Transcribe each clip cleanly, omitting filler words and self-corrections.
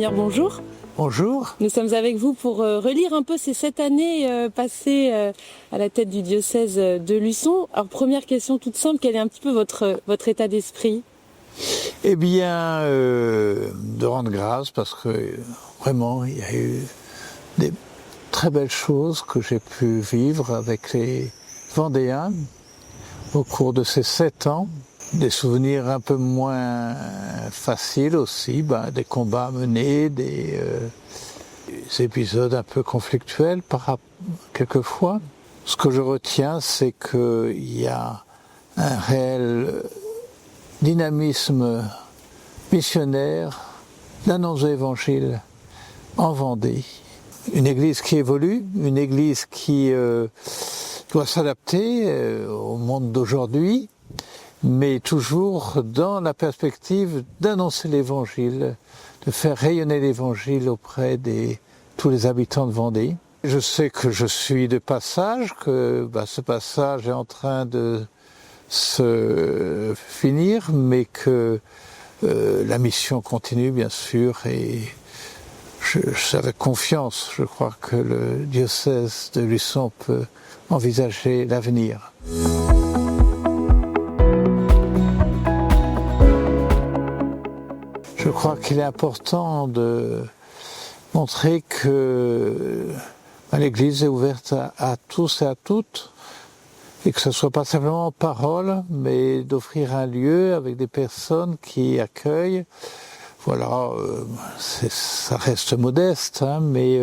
Monseigneur, bonjour. Bonjour. Nous sommes avec vous pour relire un peu ces 7 années passées à la tête du diocèse de Luçon. Alors première question toute simple, quel est un petit peu votre état d'esprit ? Eh bien, de rendre grâce parce que vraiment il y a eu des très belles choses que j'ai pu vivre avec les Vendéens au cours de ces 7 ans. Des souvenirs un peu moins faciles aussi, des combats menés, des épisodes un peu conflictuels quelquefois. Ce que je retiens, c'est qu'il y a un réel dynamisme missionnaire d'annonce de l'Évangile en Vendée. Une église qui évolue, une église qui doit s'adapter au monde d'aujourd'hui, mais toujours dans la perspective d'annoncer l'Évangile, de faire rayonner l'Évangile auprès de tous les habitants de Vendée. Je sais que je suis de passage, que ce passage est en train de se finir, mais que la mission continue bien sûr, et avec confiance, je crois que le diocèse de Luçon peut envisager l'avenir. Je crois qu'il est important de montrer que l'Église est ouverte à tous et à toutes, et que ce ne soit pas simplement parole, mais d'offrir un lieu avec des personnes qui accueillent. Voilà, ça reste modeste, mais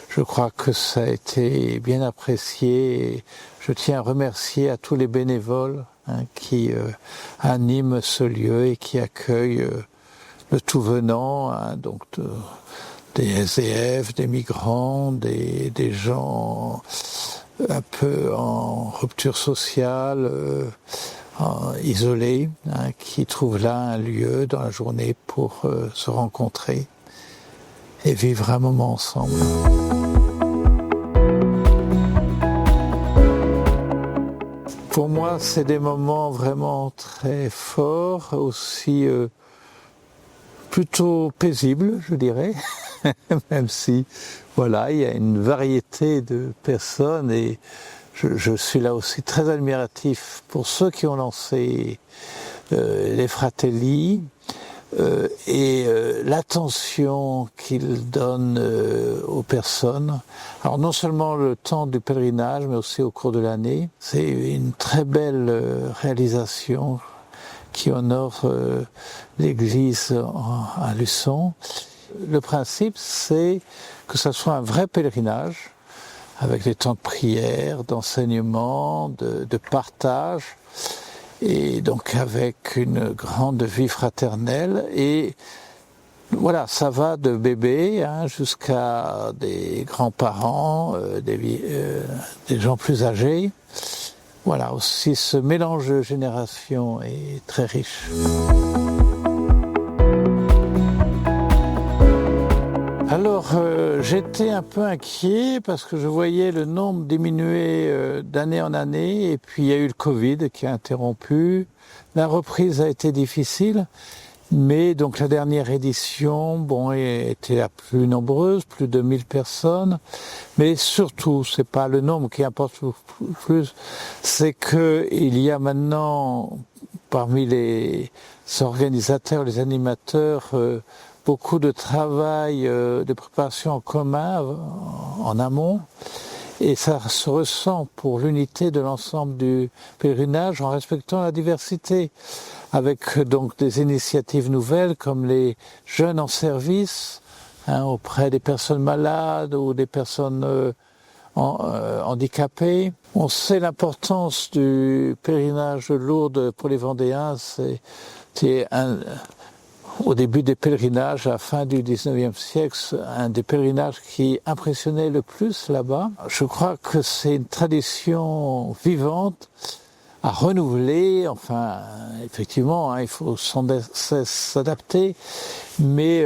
je crois que ça a été bien apprécié. Et je tiens à remercier à tous les bénévoles qui animent ce lieu et qui accueillent le tout venant, donc des SDF, des migrants, des gens un peu en rupture sociale, isolés, qui trouvent là un lieu dans la journée pour se rencontrer et vivre un moment ensemble. Pour moi, c'est des moments vraiment très forts, aussi plutôt paisibles, je dirais, même si, voilà, il y a une variété de personnes, et je suis là aussi très admiratif pour ceux qui ont lancé les Fratelli et l'attention qu'ils donnent aux personnes. Alors non seulement le temps du pèlerinage, mais aussi au cours de l'année. C'est une très belle réalisation qui honore l'église à Luçon. Le principe, c'est que ça soit un vrai pèlerinage, avec des temps de prière, d'enseignement, de partage, et donc avec une grande vie fraternelle. Et voilà, ça va de bébés jusqu'à des grands-parents, des gens plus âgés. Voilà, aussi ce mélange de générations est très riche. Alors, j'étais un peu inquiet parce que je voyais le nombre diminuer d'année en année, et puis il y a eu le Covid qui a interrompu. La reprise a été difficile, mais donc la dernière édition, était la plus nombreuse, plus de 1000 personnes. Mais surtout, c'est pas le nombre qui importe le plus, c'est que il y a maintenant parmi les organisateurs, les animateurs, beaucoup de travail de préparation en commun, en amont, et ça se ressent pour l'unité de l'ensemble du pèlerinage en respectant la diversité, avec donc des initiatives nouvelles comme les jeunes en service auprès des personnes malades ou des personnes handicapées. On sait l'importance du pèlerinage de Lourdes pour les Vendéens. C'est au début des pèlerinages, à la fin du 19e siècle, un des pèlerinages qui impressionnait le plus là-bas. Je crois que c'est une tradition vivante à renouveler. Enfin, effectivement, il faut sans cesse s'adapter, mais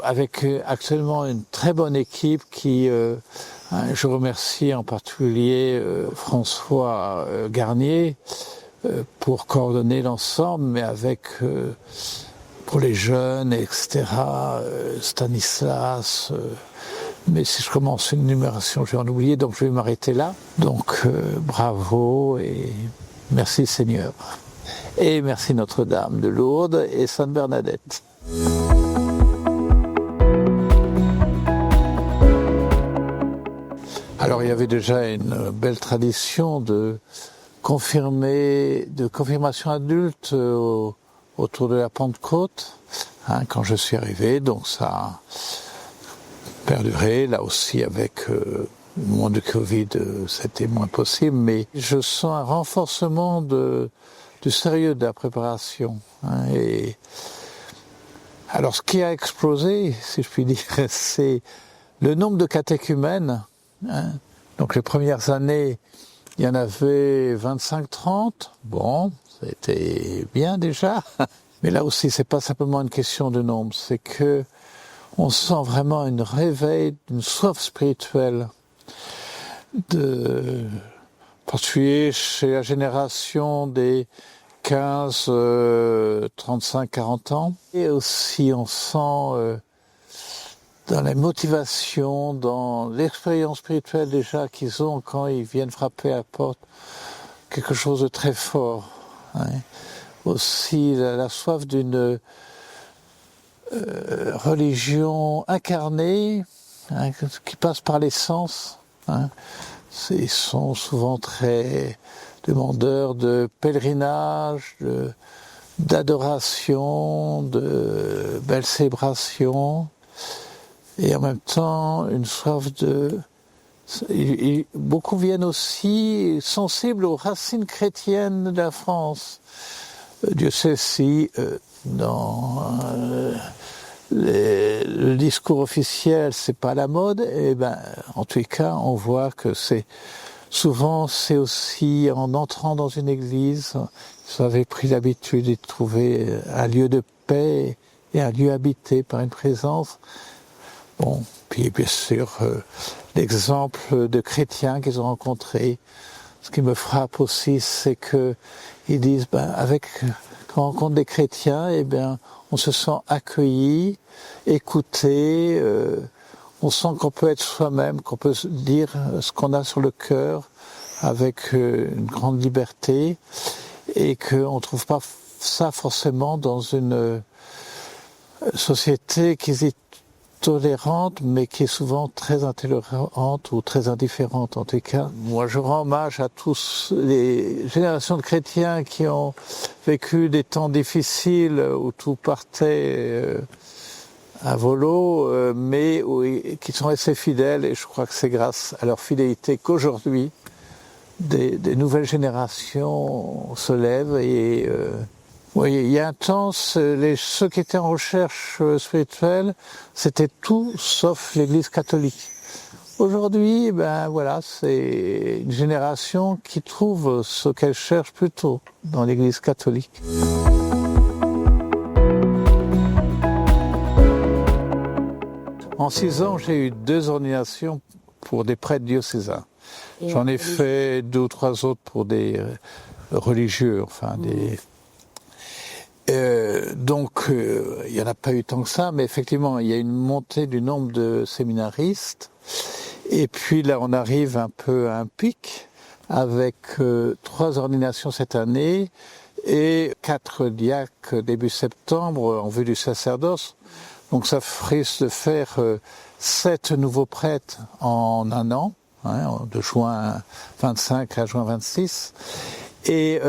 avec actuellement une très bonne équipe qui... je remercie en particulier François Garnier pour coordonner l'ensemble, mais avec pour les jeunes, etc. Stanislas. Mais si je commence une numération, je vais en oublier, donc je vais m'arrêter là. Donc bravo et merci Seigneur. Et merci Notre-Dame de Lourdes et Sainte Bernadette. Alors il y avait déjà une belle tradition de confirmation adulte autour de la Pentecôte, quand je suis arrivé, donc ça a perduré, là aussi avec le moment de Covid, c'était moins possible, mais je sens un renforcement du sérieux de la préparation. Et alors ce qui a explosé, si je puis dire, c'est le nombre de catéchumènes. Donc les premières années, il y en avait 25-30, bon, c'était bien déjà. Mais là aussi, c'est pas simplement une question de nombre, c'est que on sent vraiment un réveil, une soif spirituelle, particulier chez la génération des 15, 35, 40 ans. Et aussi, on sent dans la motivation, dans l'expérience spirituelle déjà qu'ils ont quand ils viennent frapper à la porte, quelque chose de très fort. Aussi la soif d'une religion incarnée, qui passe par les sens. Ils sont souvent très demandeurs de pèlerinage, d'adoration, de belles célébrations. Et en même temps, une soif beaucoup viennent aussi sensibles aux racines chrétiennes de la France. Dieu sait si, dans le discours officiel, c'est pas la mode, et en tous les cas, on voit que c'est aussi en entrant dans une église, vous avez pris l'habitude de trouver un lieu de paix et un lieu habité par une présence. Bon, puis bien sûr, l'exemple de chrétiens qu'ils ont rencontrés. Ce qui me frappe aussi, c'est que ils disent, quand on rencontre des chrétiens, on se sent accueilli, écouté, on sent qu'on peut être soi-même, qu'on peut dire ce qu'on a sur le cœur avec une grande liberté, et qu'on ne trouve pas ça forcément dans une société qui est tolérante, mais qui est souvent très intolérante ou très indifférente en tout cas. Moi, je rends hommage à tous les générations de chrétiens qui ont vécu des temps difficiles où tout partait à volo, mais qui sont restés fidèles, et je crois que c'est grâce à leur fidélité qu'aujourd'hui, des nouvelles générations se lèvent et oui, il y a un temps, ceux qui étaient en recherche spirituelle, c'était tout sauf l'Église catholique. Aujourd'hui, c'est une génération qui trouve ce qu'elle cherche plutôt dans l'Église catholique. En 6 ans, j'ai eu 2 ordinations pour des prêtres diocésains. J'en ai fait 2 ou 3 autres pour des religieux, des... Donc, il n'y en a pas eu tant que ça, mais effectivement, il y a une montée du nombre de séminaristes. Et puis là, on arrive un peu à un pic avec 3 ordinations cette année et 4 diacres début septembre en vue du sacerdoce. Donc ça risque de faire 7 nouveaux prêtres en un an, de juin 25 à juin 26. Et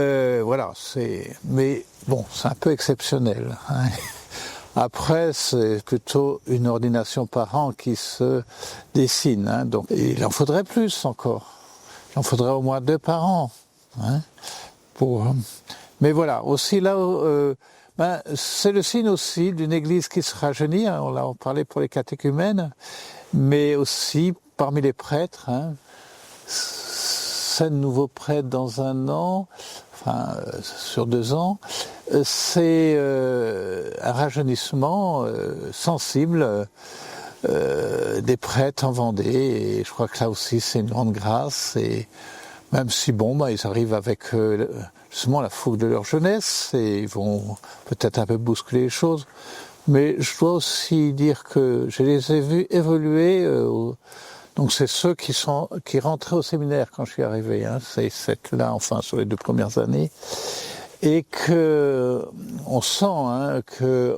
mais bon, c'est un peu exceptionnel. Après, c'est plutôt une ordination par an qui se dessine. Donc, il en faudrait plus encore. Il en faudrait au moins 2 par an. Mais voilà, aussi là, c'est le signe aussi d'une église qui se rajeunit. On parlait pour les catéchumènes, mais aussi parmi les prêtres. 7 nouveaux prêtres dans un an, sur 2 ans, c'est un rajeunissement sensible des prêtres en Vendée, et je crois que là aussi c'est une grande grâce, et Même si, ils arrivent avec justement la fougue de leur jeunesse et ils vont peut-être un peu bousculer les choses. Mais je dois aussi dire que je les ai vus évoluer. Donc c'est ceux qui rentraient au séminaire quand je suis arrivé. C'est là, sur les 2 premières années. Et que on sent que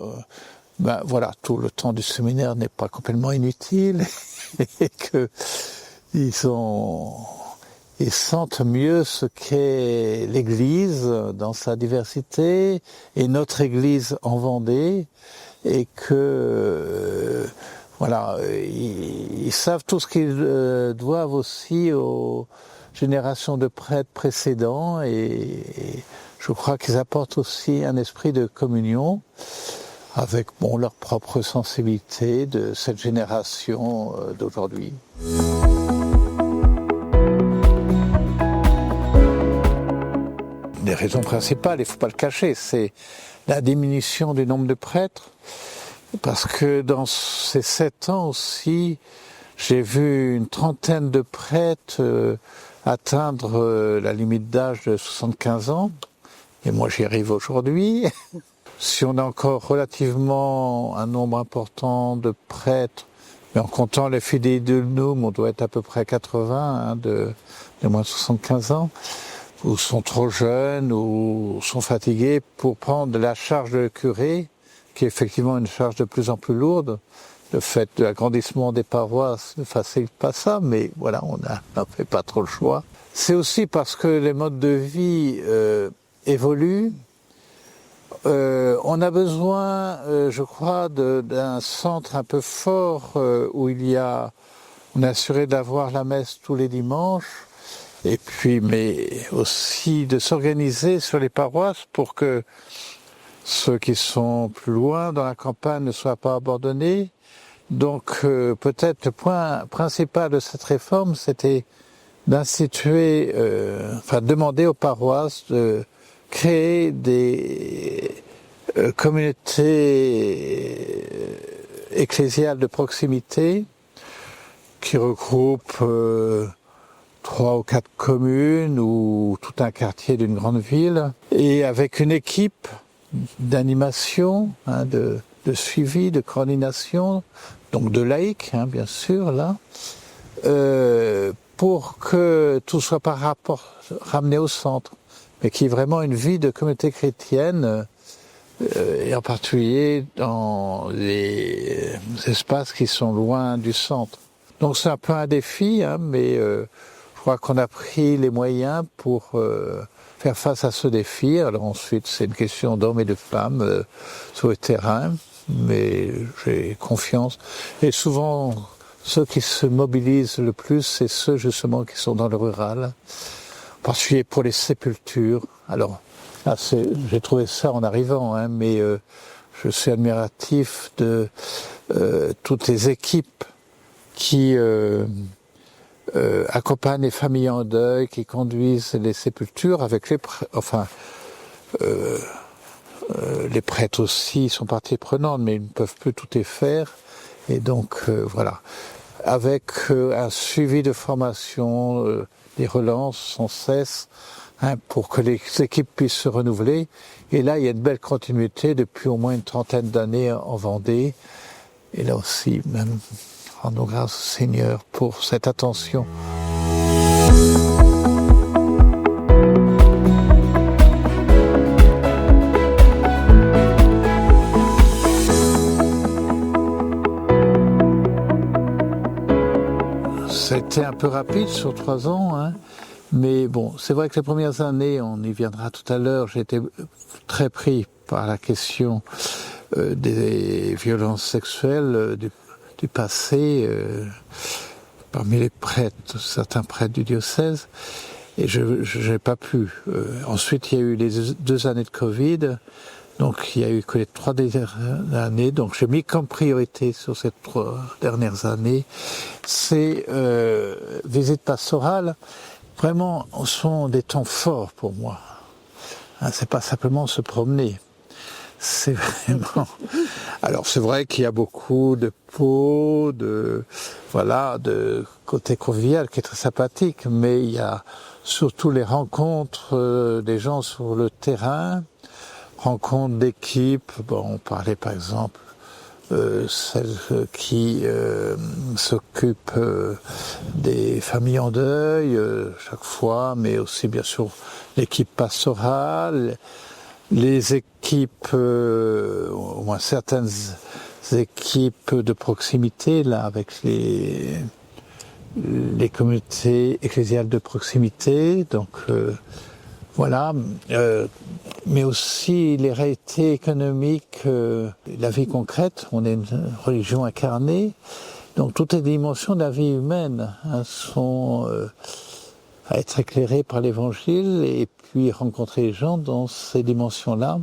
tout le temps du séminaire n'est pas complètement inutile et que ils sentent mieux ce qu'est l'Église dans sa diversité et notre Église en Vendée et que ils savent tout ce qu'ils doivent aussi aux générations de prêtres précédents et je crois qu'ils apportent aussi un esprit de communion avec leur propre sensibilité de cette génération d'aujourd'hui. Les raisons principales, il ne faut pas le cacher, c'est la diminution du nombre de prêtres, parce que dans ces 7 ans aussi, j'ai vu une trentaine de prêtres atteindre la limite d'âge de 75 ans, et moi j'y arrive aujourd'hui. Si on a encore relativement un nombre important de prêtres, mais en comptant les fidei-donum, on doit être à peu près à 80 de moins de 75 ans, ou sont trop jeunes, ou sont fatigués pour prendre la charge de curé, qui est effectivement une charge de plus en plus lourde. Le fait de l'agrandissement des paroisses ne facilite pas ça, mais voilà, on n'a fait pas trop le choix. C'est aussi parce que les modes de vie évoluent. On a besoin, je crois, d'un centre un peu fort où on est assuré d'avoir la messe tous les dimanches, et puis, mais aussi de s'organiser sur les paroisses pour que ceux qui sont plus loin dans la campagne ne soient pas abandonnés. Donc, peut-être le point principal de cette réforme, c'était d'instituer, demander aux paroisses de créer des communautés ecclésiales de proximité qui regroupent 3 ou 4 communes ou tout un quartier d'une grande ville, et avec une équipe d'animation, de suivi, de coordination, donc de laïcs, bien sûr, là, pour que tout soit par ramené au centre, mais qu'il y ait vraiment une vie de communauté chrétienne, et en particulier dans les espaces qui sont loin du centre. Donc c'est un peu un défi, mais je crois qu'on a pris les moyens pour faire face à ce défi. Alors ensuite, c'est une question d'hommes et de femmes sur le terrain, mais j'ai confiance. Et souvent, ceux qui se mobilisent le plus, c'est ceux justement qui sont dans le rural, en particulier pour les sépultures. Alors, là, j'ai trouvé ça en arrivant, mais je suis admiratif de toutes les équipes qui accompagnent les familles en deuil, qui conduisent les sépultures avec les prêtres aussi sont partie prenante, mais ils ne peuvent plus tout y faire. Et donc, voilà. Avec un suivi de formation, des relances sans cesse, pour que les équipes puissent se renouveler. Et là, il y a une belle continuité depuis au moins une trentaine d'années en Vendée. Et là aussi, même, rendons grâce au Seigneur pour cette attention. C'était un peu rapide sur 3 ans, mais bon, c'est vrai que les premières années, on y viendra tout à l'heure, j'ai été très pris par la question des violences sexuelles du passé parmi les prêtres, certains prêtres du diocèse, et je n'ai pas pu. Ensuite, il y a eu les 2 années de Covid, donc il y a eu que les 3 dernières années, donc j'ai mis comme priorité sur ces 3 dernières années ces visites pastorales. Vraiment, sont des temps forts pour moi. C'est pas simplement se promener. C'est vraiment... Alors c'est vrai qu'il y a beaucoup de pots, de côté convivial qui est très sympathique, mais il y a surtout les rencontres des gens sur le terrain, rencontres d'équipes. Bon, on parlait par exemple celle qui s'occupe des familles en deuil chaque fois, mais aussi bien sûr l'équipe pastorale, les équipes, au moins certaines équipes de proximité, là, avec les communautés ecclésiales de proximité, donc voilà, mais aussi les réalités économiques, la vie concrète. On est une religion incarnée, donc toutes les dimensions de la vie humaine sont à être éclairées par l'Évangile et puis rencontrer les gens dans ces dimensions-là.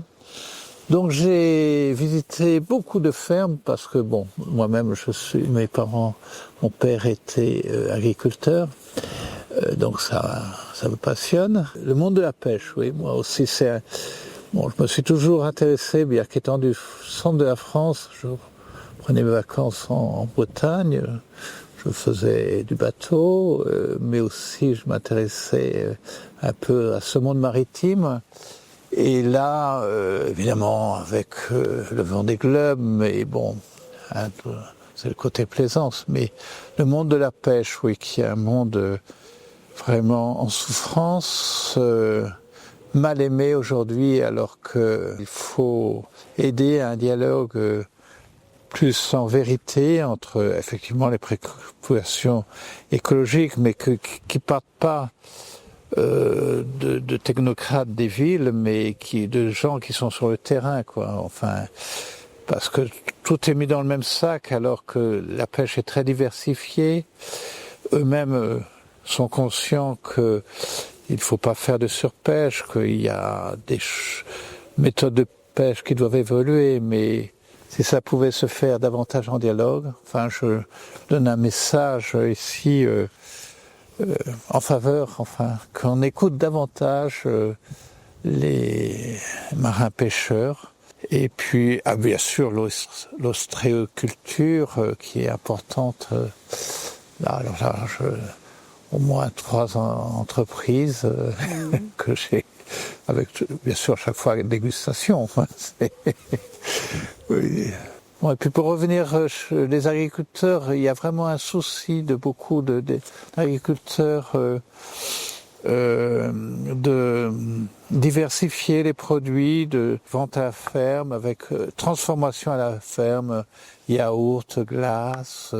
Donc j'ai visité beaucoup de fermes parce que bon, moi-même mes parents, mon père était agriculteur, donc ça me passionne. Le monde de la pêche, oui, moi aussi je me suis toujours intéressé, bien qu'étant du centre de la France, je prenais mes vacances en Bretagne, je faisais du bateau, mais aussi je m'intéressais un peu à ce monde maritime. Et là, évidemment, avec le Vendée Globe, mais bon, c'est le côté plaisance, mais le monde de la pêche, oui, qui est un monde vraiment en souffrance, mal aimé aujourd'hui, alors qu'il faut aider à un dialogue plus en vérité entre effectivement les préoccupations écologiques, mais qui partent pas de technocrates des villes, mais de gens qui sont sur le terrain, quoi. Enfin, parce que tout est mis dans le même sac, alors que la pêche est très diversifiée. Eux-mêmes sont conscients qu'il ne faut pas faire de surpêche, qu'il y a des méthodes de pêche qui doivent évoluer, mais si ça pouvait se faire davantage en dialogue, enfin, je donne un message ici en faveur, enfin, qu'on écoute davantage les marins pêcheurs. Et puis, bien sûr, l'ostréoculture qui est importante. Alors là, au moins 3 entreprises que j'ai, avec bien sûr chaque fois une dégustation. Oui. Bon, et puis pour revenir chez les agriculteurs, il y a vraiment un souci de beaucoup d'agriculteurs de diversifier les produits, de vente à la ferme, avec transformation à la ferme, yaourt, glace.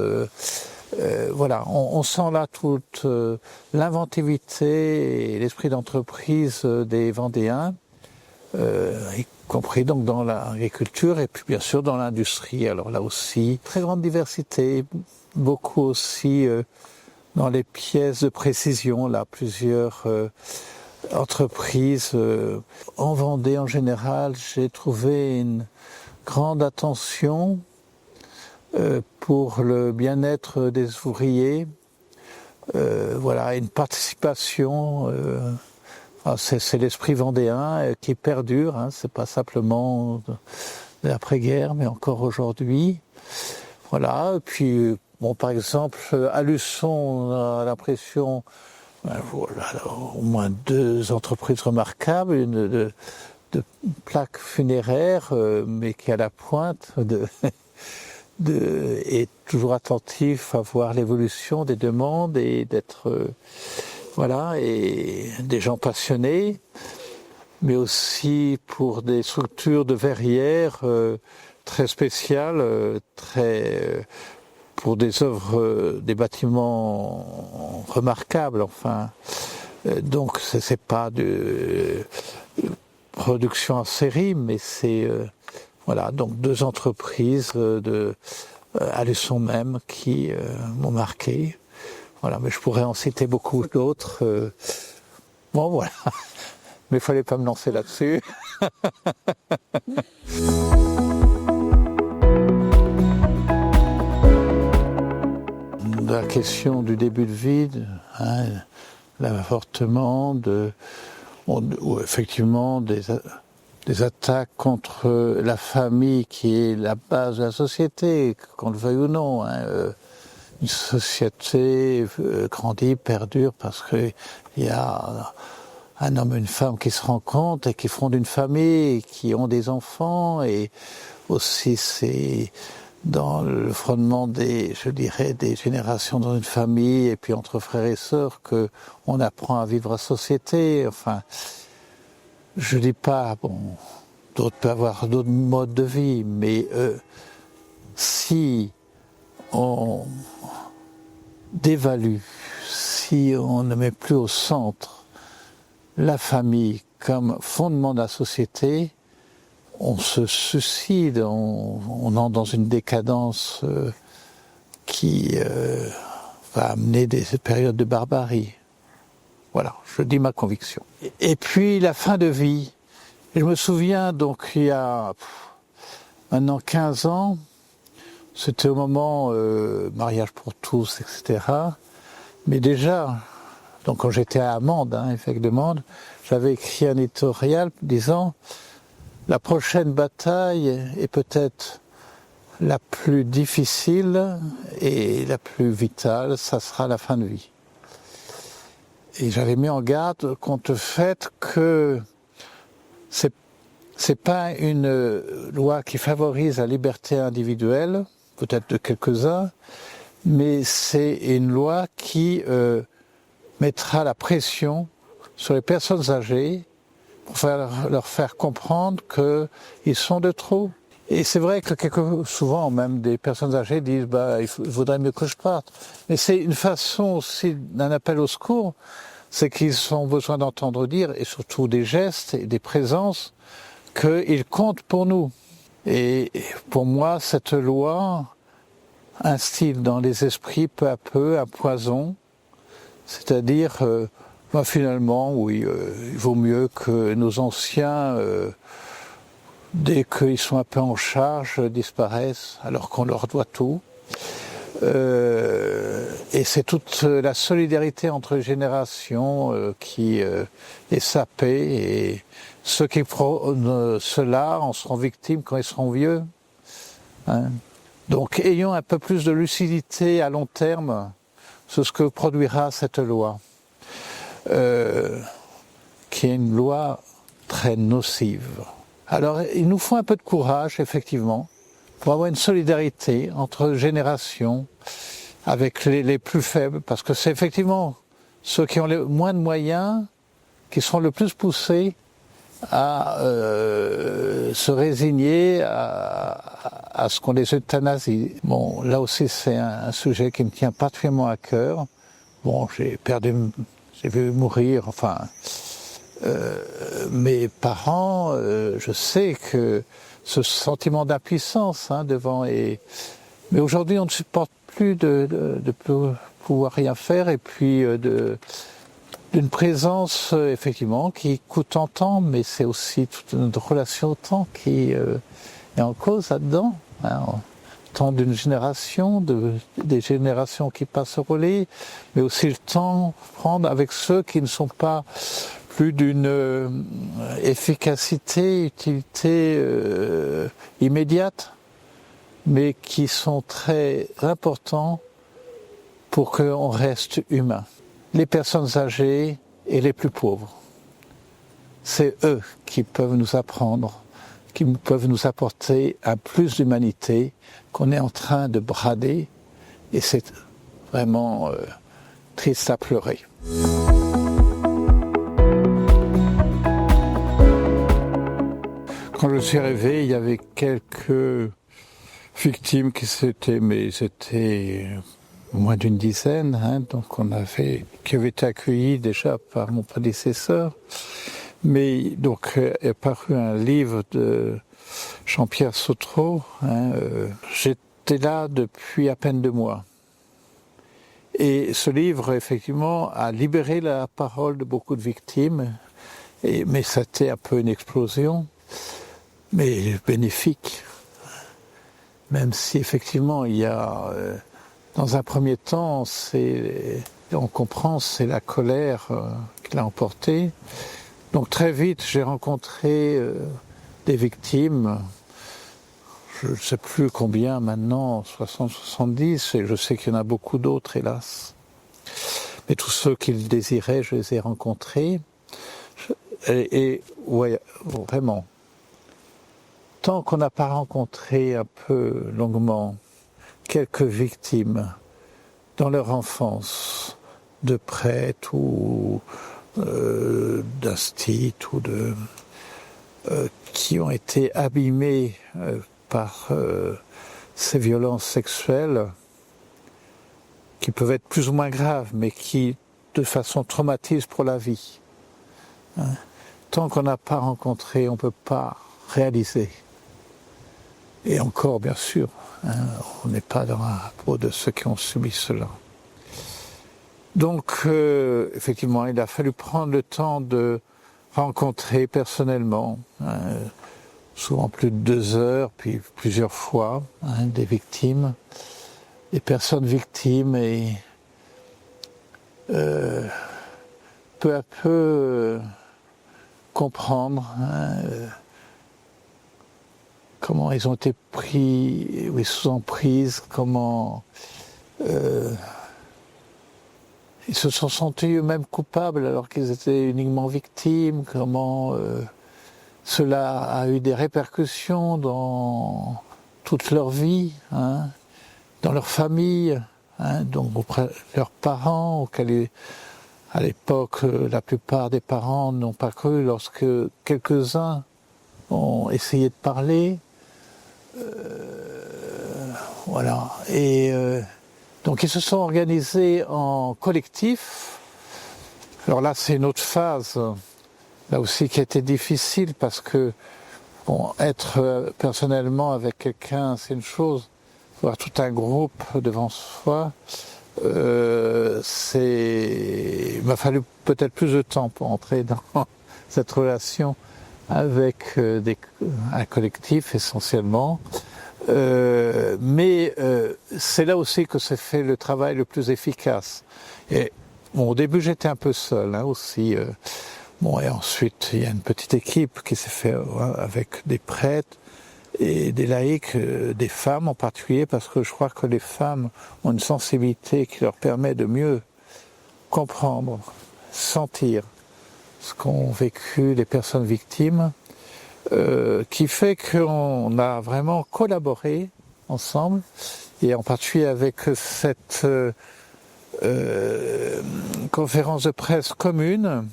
Voilà, on sent là toute l'inventivité et l'esprit d'entreprise des Vendéens, y compris donc dans l'agriculture et puis bien sûr dans l'industrie. Alors là aussi, très grande diversité, beaucoup aussi dans les pièces de précision, là plusieurs entreprises. En Vendée en général, j'ai trouvé une grande attention pour le bien-être des ouvriers, voilà, une participation. C'est l'esprit vendéen qui perdure, hein, c'est pas simplement de l'après-guerre, mais encore aujourd'hui. Voilà, et puis, bon, par exemple, à Luçon, on a l'impression, voilà, au moins 2 entreprises remarquables, une de plaques funéraires, mais qui est à la pointe est toujours attentif à voir l'évolution des demandes et d'être voilà, et des gens passionnés, mais aussi pour des structures de verrières très spéciales, pour des œuvres, des bâtiments remarquables. Enfin, donc c'est pas de production en série, mais c'est voilà, donc 2 entreprises à Luçon même qui m'ont marqué. Voilà, mais je pourrais en citer beaucoup d'autres. Bon, voilà. Mais il fallait pas me lancer là-dessus. La question du début de vie, hein, l'avortement, ou effectivement des attaques contre la famille qui est la base de la société, qu'on le veuille ou non. Une société grandit, perdure parce qu'il y a un homme et une femme qui se rencontrent et qui fondent une famille, qui ont des enfants, et aussi c'est dans le fondement des générations dans une famille et puis entre frères et sœurs que on apprend à vivre en société. Enfin, je dis pas, bon, d'autres peuvent avoir d'autres modes de vie, mais si on dévalue, si on ne met plus au centre la famille comme fondement de la société, on se suicide, on entre dans une décadence qui va amener des périodes de barbarie. Voilà, je dis ma conviction. Et puis la fin de vie. Je me souviens, donc il y a maintenant 15 ans, c'était au moment mariage pour tous, etc. Mais déjà, donc quand j'étais à Mende, évêque de Mende, j'avais écrit un éditorial disant la prochaine bataille est peut-être la plus difficile et la plus vitale, ça sera la fin de vie. Et j'avais mis en garde contre le fait que c'est pas une loi qui favorise la liberté individuelle, peut-être de quelques-uns, mais c'est une loi qui mettra la pression sur les personnes âgées pour leur faire comprendre qu'ils sont de trop. Et c'est vrai que souvent, même des personnes âgées disent il vaudrait mieux que je parte. Mais c'est une façon aussi d'un appel au secours, c'est qu'ils ont besoin d'entendre dire, et surtout des gestes et des présences, qu'ils comptent pour nous. Et pour moi, cette loi instille dans les esprits peu à peu un poison, c'est-à-dire, finalement, oui, il vaut mieux que nos anciens, dès qu'ils sont un peu en charge, disparaissent, alors qu'on leur doit tout. Et c'est toute la solidarité entre les générations qui est sapée, et ceux qui prônent cela en seront victimes quand ils seront vieux. Donc ayons un peu plus de lucidité à long terme sur ce que produira cette loi, qui est une loi très nocive. Alors il nous faut un peu de courage, effectivement, pour avoir une solidarité entre générations avec les plus faibles, parce que c'est effectivement ceux qui ont le moins de moyens qui seront le plus poussés à se résigner à ce qu'on les euthanasie. Bon, là aussi c'est un sujet qui me tient particulièrement à cœur. Bon, j'ai vu mourir, mes parents, je sais que ce sentiment d'impuissance devant, mais aujourd'hui on ne supporte plus de pouvoir rien faire, et puis d'une présence effectivement qui coûte en temps, mais c'est aussi toute notre relation au temps qui est en cause là-dedans. Temps d'une génération, des générations qui passent au relais, mais aussi le temps prendre avec ceux qui ne sont pas plus d'une efficacité, utilité immédiate, mais qui sont très importants pour qu'on reste humain. Les personnes âgées et les plus pauvres, c'est eux qui peuvent nous apprendre, qui peuvent nous apporter un plus d'humanité qu'on est en train de brader, et c'est vraiment triste à pleurer. Quand je suis arrivé, il y avait quelques victimes mais c'était moins d'une dizaine, donc qui avaient été accueillis déjà par mon prédécesseur. Mais donc est paru un livre de Jean-Pierre Sautreau. J'étais là depuis à peine 2 mois. Et ce livre, effectivement, a libéré la parole de beaucoup de victimes, mais c'était un peu une explosion, mais bénéfique. Même si effectivement il y a, dans un premier temps, on comprend, c'est la colère qui l'a emporté. Donc très vite, j'ai rencontré des victimes. Je ne sais plus combien maintenant, 60, 70, et je sais qu'il y en a beaucoup d'autres, hélas. Mais tous ceux qui le désiraient, je les ai rencontrés. Et ouais, vraiment, tant qu'on n'a pas rencontré un peu longuement quelques victimes dans leur enfance, de prêtres ou d'instits ou qui ont été abîmés par ces violences sexuelles, qui peuvent être plus ou moins graves, mais qui, de façon, traumatisent pour la vie. Hein. Tant qu'on n'a pas rencontré, on ne peut pas réaliser. Et encore, bien sûr, hein, on n'est pas dans la peau de ceux qui ont subi cela. Donc, effectivement, il a fallu prendre le temps de rencontrer personnellement, hein, souvent plus de 2 heures, puis plusieurs fois, hein, des victimes, des personnes victimes, et peu à peu comprendre comment ils ont été pris, oui, sous emprise, comment ils se sont sentis eux-mêmes coupables alors qu'ils étaient uniquement victimes, comment cela a eu des répercussions dans toute leur vie, hein, dans leur famille, hein, donc auprès de leurs parents, auxquels à l'époque la plupart des parents n'ont pas cru lorsque quelques-uns ont essayé de parler. Voilà. Et donc ils se sont organisés en collectif. Alors là, c'est une autre phase, là aussi qui a été difficile parce que bon, être personnellement avec quelqu'un, c'est une chose. Voir tout un groupe devant soi, il m'a fallu peut-être plus de temps pour entrer dans cette relation avec un collectif essentiellement. Mais c'est là aussi que s'est fait le travail le plus efficace. Et bon, au début, j'étais un peu seul aussi. Bon, et ensuite, il y a une petite équipe qui s'est faite avec des prêtres et des laïcs, des femmes en particulier, parce que je crois que les femmes ont une sensibilité qui leur permet de mieux comprendre, sentir ce qu'ont vécu les personnes victimes, qui fait qu'on a vraiment collaboré ensemble, et en particulier avec cette conférence de presse commune.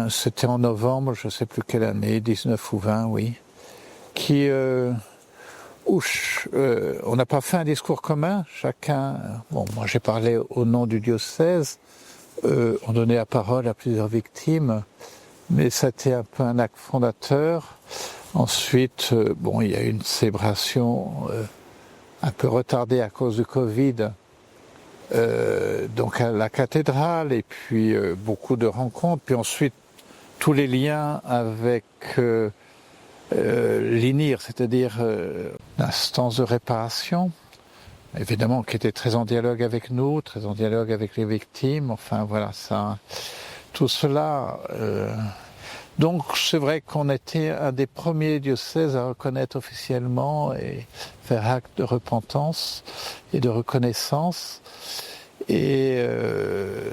C'était en novembre, je ne sais plus quelle année, 19 ou 20, oui, qui, on n'a pas fait un discours commun, chacun, bon, moi j'ai parlé au nom du diocèse, on donnait la parole à plusieurs victimes, mais c'était un peu un acte fondateur. Ensuite, bon, il y a eu une célébration un peu retardée à cause du Covid, donc à la cathédrale, et puis beaucoup de rencontres, puis ensuite tous les liens avec l'INIR, c'est-à-dire l'instance de réparation, évidemment qui était très en dialogue avec nous, très en dialogue avec les victimes, enfin voilà, ça, tout cela. Donc c'est vrai qu'on était un des premiers diocèses à reconnaître officiellement et faire acte de repentance et de reconnaissance. Et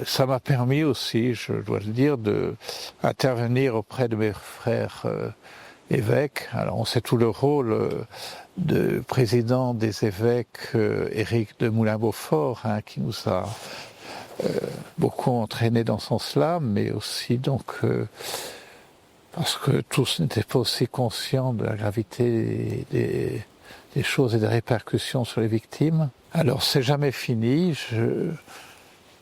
ça m'a permis aussi, je dois le dire, d'intervenir auprès de mes frères évêques. Alors on sait tout le rôle de président des évêques, Éric de Moulin-Beaufort, hein, qui nous a beaucoup entraînés dans ce sens-là, mais aussi donc parce que tous n'étaient pas aussi conscients de la gravité des choses et des répercussions sur les victimes. Alors c'est jamais fini,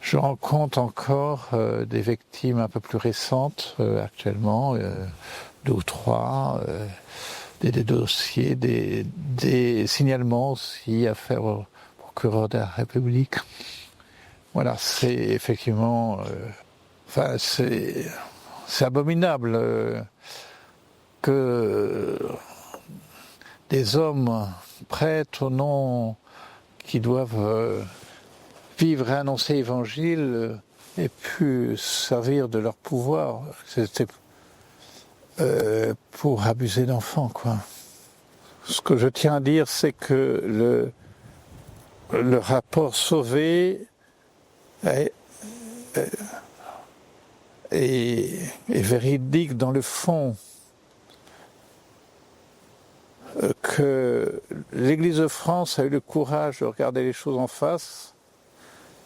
je rencontre encore des victimes un peu plus récentes actuellement, 2 ou 3, des dossiers, des signalements aussi à faire au procureur de la République. Voilà, c'est effectivement, enfin c'est abominable que des hommes prêtres au nom qui doivent vivre et annoncer l'évangile aient pu servir de leur pouvoir. C'était pour abuser d'enfants, quoi. Ce que je tiens à dire, c'est que le rapport Sauvé est véridique dans le fond, que l'Église de France a eu le courage de regarder les choses en face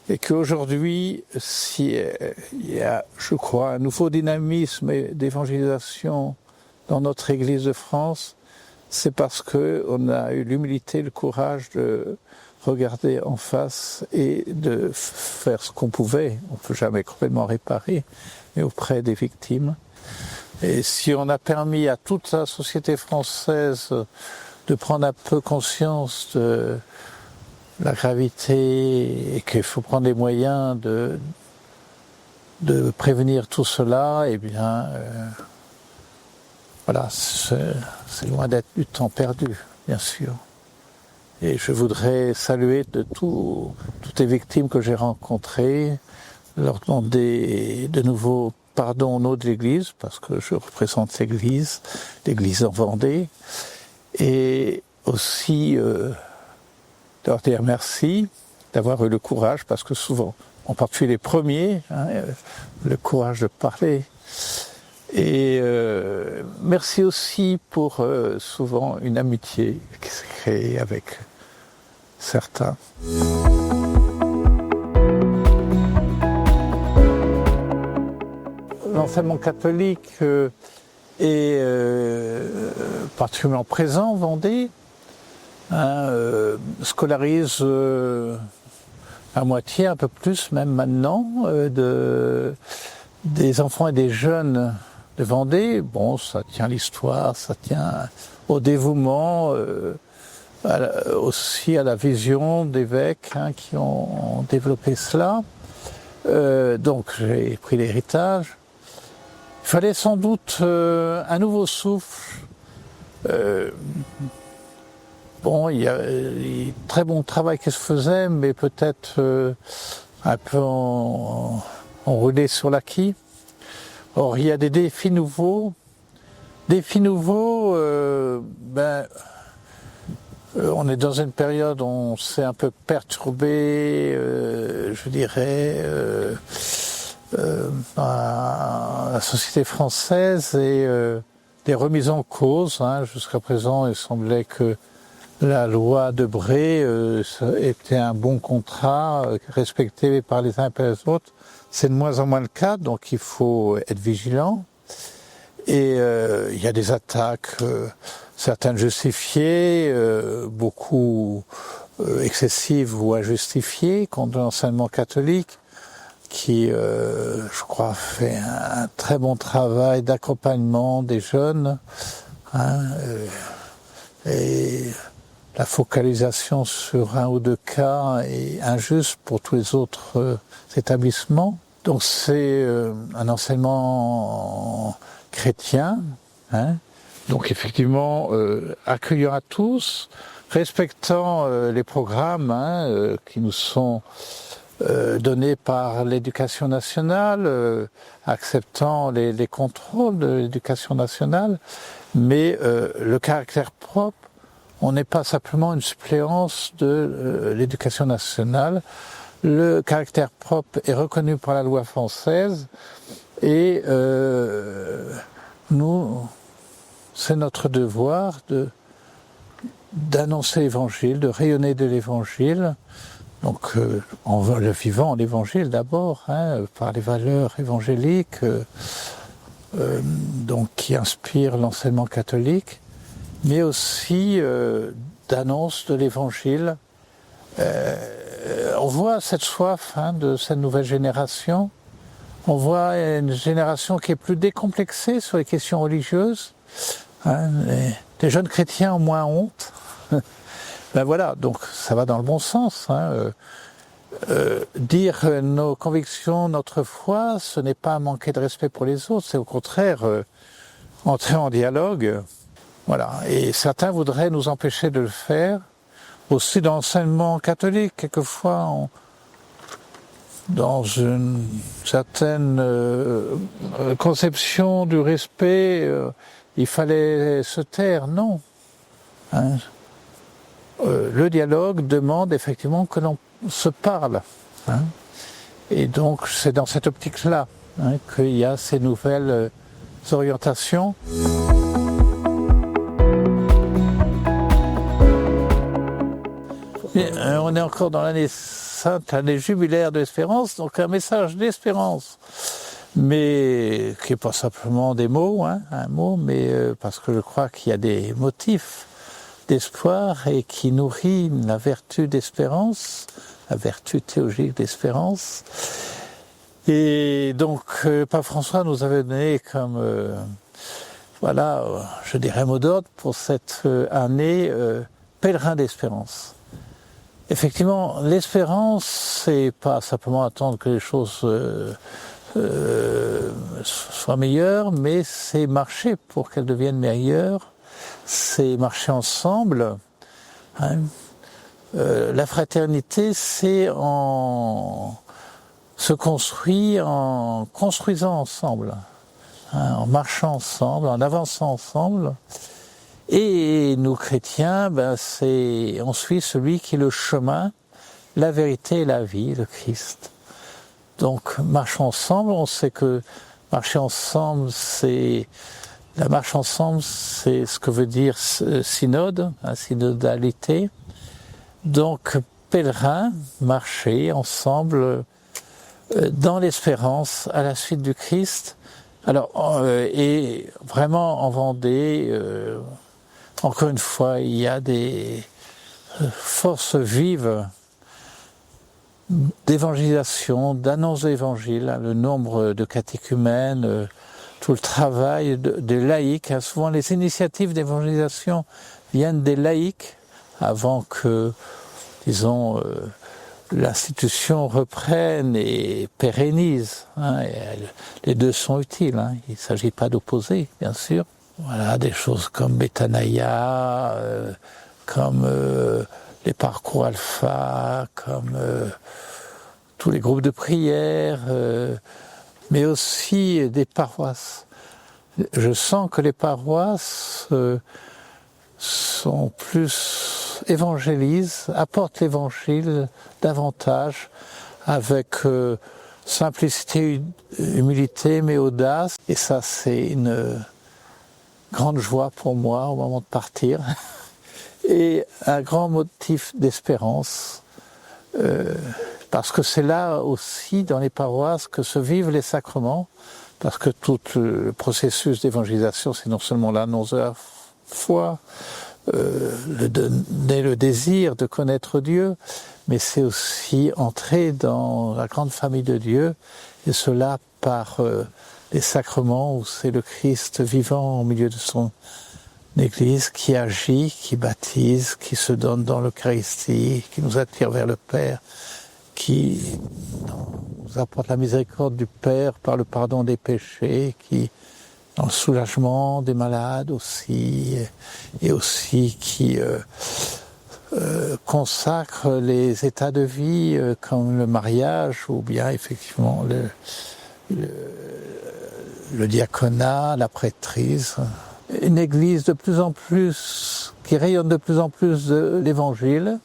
et qu'aujourd'hui, s'il y a, je crois, un nouveau dynamisme d'évangélisation dans notre Église de France, c'est parce qu'on a eu l'humilité, le courage de regarder en face et de faire ce qu'on pouvait. On ne peut jamais complètement réparer, mais auprès des victimes. Et si on a permis à toute la société française de prendre un peu conscience de la gravité et qu'il faut prendre les moyens de prévenir tout cela, eh bien, voilà, c'est loin d'être du temps perdu, bien sûr. Et je voudrais saluer toutes les victimes que j'ai rencontrées, leur demander de nouveau pardon au nom de l'Église, parce que je représente l'Église en Vendée, et aussi leur dire merci d'avoir eu le courage, parce que souvent, en particulier les premiers, le courage de parler. Et merci aussi pour souvent une amitié qui s'est créée avec certains. L'enseignement catholique est particulièrement présent en Vendée, scolarise à moitié, un peu plus même maintenant, des enfants et des jeunes de Vendée. Bon, ça tient à l'histoire, ça tient au dévouement, aussi à la vision d'évêques qui ont développé cela. Donc j'ai pris l'héritage. Il fallait sans doute un nouveau souffle. Bon, il y a très bon travail qui se faisait, mais peut-être un peu enroulé sur l'acquis. Or, il y a des défis nouveaux. On est dans une période où on s'est un peu perturbé, je dirais, la société française et des remises en cause. Jusqu'à présent, il semblait que la loi de Bré était un bon contrat respecté par les uns et par les autres. C'est de moins en moins le cas, donc il faut être vigilant. Et il y a des attaques, certaines justifiées, beaucoup excessives ou injustifiées contre l'enseignement catholique, qui, je crois, fait un très bon travail d'accompagnement des jeunes. Et la focalisation sur un ou deux cas est injuste pour tous les autres établissements. Donc c'est un enseignement chrétien, donc effectivement accueillant à tous, respectant les programmes qui nous sont donnés par l'éducation nationale, acceptant les contrôles de l'éducation nationale, mais le caractère propre, on n'est pas simplement une suppléance de l'éducation nationale. Le caractère propre est reconnu par la loi française et nous, c'est notre devoir d'annoncer l'évangile, de rayonner de l'évangile. Donc en le vivant l'évangile d'abord, par les valeurs évangéliques donc qui inspirent l'enseignement catholique, mais aussi d'annonce de l'évangile. On voit cette soif de cette nouvelle génération. On voit une génération qui est plus décomplexée sur les questions religieuses. Les jeunes chrétiens ont moins honte. Ben voilà, donc ça va dans le bon sens. Dire nos convictions, notre foi, ce n'est pas manquer de respect pour les autres, c'est au contraire entrer en dialogue. Voilà. Et certains voudraient nous empêcher de le faire. Aussi dans l'enseignement catholique, quelquefois, dans une certaine conception du respect, il fallait se taire, non. Hein. Le dialogue demande effectivement que l'on se parle. Hein. Et donc c'est dans cette optique-là qu'il y a ces nouvelles orientations. On est encore dans l'année sainte, l'année jubilaire de l'espérance, donc un message d'espérance, mais qui n'est pas simplement des mots, un mot, mais parce que je crois qu'il y a des motifs d'espoir et qui nourrit la vertu d'espérance, la vertu théologique d'espérance. Et donc, Pape François nous avait donné comme, je dirais mot d'ordre pour cette année, pèlerin d'espérance. Effectivement, l'espérance, c'est pas simplement attendre que les choses soient meilleures, mais c'est marcher pour qu'elles deviennent meilleures, c'est marcher ensemble. Hein. La fraternité, c'est se construit en construisant ensemble, en marchant ensemble, en avançant ensemble. Et nous chrétiens, on suit celui qui est le chemin, la vérité et la vie, le Christ. Donc marchons ensemble, on sait que marcher ensemble, la marche ensemble, c'est ce que veut dire synode, synodalité. Donc pèlerin, marcher ensemble dans l'espérance à la suite du Christ. Alors, et vraiment en Vendée, encore une fois, il y a des forces vives d'évangélisation, d'annonce de l'évangile, le nombre de catéchumènes, tout le travail des laïcs. Souvent, les initiatives d'évangélisation viennent des laïcs avant que, disons, l'institution reprenne et pérennise. Les deux sont utiles. Il ne s'agit pas d'opposer, bien sûr. Voilà, des choses comme Bethanaya, comme les parcours alpha, comme tous les groupes de prière, mais aussi des paroisses. Je sens que les paroisses sont plus évangélisent, apportent l'évangile davantage avec simplicité, humilité, mais audace. Et ça, c'est une grande joie pour moi au moment de partir. Et un grand motif d'espérance, parce que c'est là aussi, dans les paroisses, que se vivent les sacrements, parce que tout le processus d'évangélisation, c'est non seulement l'annonce de la foi, le désir de connaître Dieu, mais c'est aussi entrer dans la grande famille de Dieu, et cela par les sacrements, où c'est le Christ vivant au milieu de son Église qui agit, qui baptise, qui se donne dans l'Eucharistie, qui nous attire vers le Père, qui nous apporte la miséricorde du Père par le pardon des péchés, qui dans le soulagement des malades aussi, et aussi qui consacre les états de vie comme le mariage ou bien effectivement le diaconat, la prêtrise. Une église de plus en plus, qui rayonne de plus en plus de l'évangile.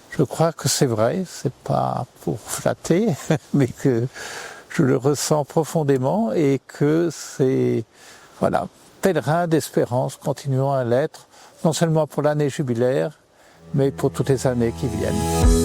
Je crois que c'est vrai, c'est pas pour flatter, mais que je le ressens profondément et que c'est, voilà, pèlerin d'espérance, continuons à l'être, non seulement pour l'année jubilaire, mais pour toutes les années qui viennent.